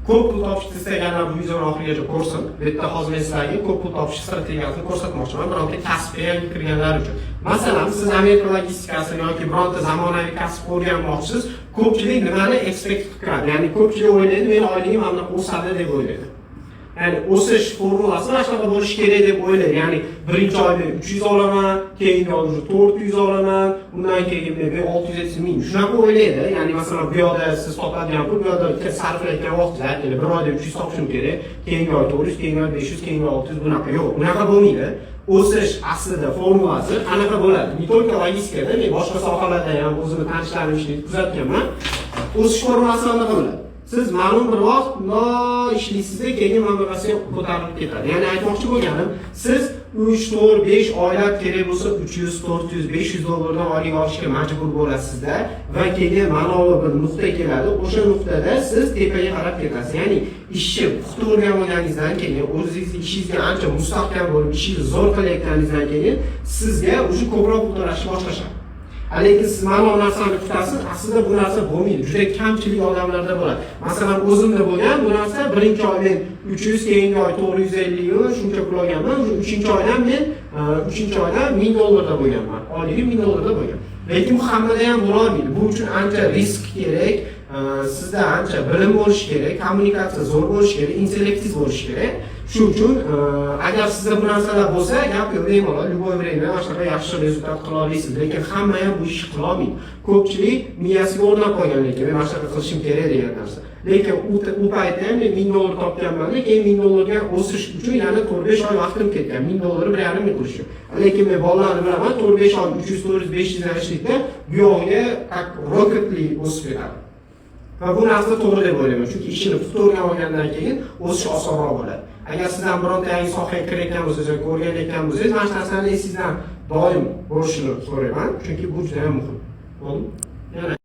ko'p pul topishni istaganlar bu videoni oxirigacha ko'rsin. Bu yerda hozir men sizlarga ko'p pul topish strategiyasini ko'rsatmoqchiman, bironta kasbga yangi kirganlar uchun. Masalan, siz Amerika logistikasini yoki bironta zamonaviy kasb o'rganmoqchisiz, ko'pchilik nimani expect qiladi? Ya'ni ko'pchilik o'ylaydi, men oyligim mana o'sadi deb o'ylaydi. Ya'ni o'sish formulasi mana shunaqa bo'lishi kerak deb o'ylaydi. Ya'ni birinchi oyda 300 olaman, keyingi oyda 400 olaman, undan keyin 670 ming. Shunaqa o'ylaydi. Ya'ni masalan, bu yoqda siz topadigan pul, bu yoqda sarflayotgan vaqtlar, ya'ni bir oyda 300 topishim kerak, keyingi oyda 400, keyingi oyda 500, keyingi oyda 600 bunaqa yo'q. Bunaqa bo'lmaydi. O'sish aslida formulasi qanaqa bo'ladi? Ne только logistikada, men boshqa sohalarda ham o'zimni tanishlarim ishini kuzatganman. O'sish formulasi qanaqa bo'ladi? Siz ma'lum bir vaqt ishlaysizda, keyin mablag'asi ko'tarilib ketadi. Ya'ni aytmoqchi bo'lganim, siz 3, 4, 5 oylab kerak bo'lsa 300, 400, 500 dollardan oylik olishga majbur bo'lasizda va keyin mana bir nuqta keladi. O'sha nuqtada siz tepaga qarab ketasiz. Ya'ni ishni puxta o'rganganingizdan keyin, o'zingizning ishingizga ancha mustahkam bo'lib, ishingizni zo'r qilayotganingizdan keyin sizga o'sha ko'proq pul to'lashni boshlashadi. Lekin siz mana bu narsani kutasiz, aslida bu narsa bo'lmaydi. Juda kamchilik odamlarda bo'ladi. Masalan, o'zimda bo'lgan bu narsa birinchi oy men 300, keyingi oy 450 euro shuncha pul olganman. 3-oydan men 3-oydan 1000 dollarda bo'lganman. Oyligim 1000 dollarda bo'lgan. Lekin bu hammada ham bo'la olmaydi. Bu uchun ancha risk kerak, sizda ancha bilim bo'lishi kerak, kommunikatsiya zo'r bo'lishi kerak, intellektingiz bo'lishi kerak. Shu uchun agar sizda bu narsalar bo'lsa, gap yo'q, bemalol любой время mana shunaqa yaxshi rezultat qila olasiz. Lekin hamma ham bu ishni qila olmaydi. Ko'pchilik miyasiga o'rnab qo'ygan, lekin men mana shunaqa qilishim kerak degan narsa. Lekin u paytda ham men 1000 dollar topganman, keyin 1000 dollarga o'sish uchun yana 4-5 oy vaqtim ketgan. 1000 dollar 1,5 ming qilishim. Lekin men bolalarni bilaman, 4-5 oy 300, 400, 500 dan ishlaydi, bu yog'iga как rocketli o'sib ketadi. Va bu narsa to'g'ri deb o'ylayman, chunki ishini puxta o'rganib olgandan keyin o'sish osonroq bo'ladi. Agar sizdan bironta yangi sohaga kirayotgan bo'lsangiz yoki o'rganayotgan bo'lsangiz, mana shu narsani esingizdan doim bo'lishini so'rayman, chunki bu juda ham muhim. Bo'ldi?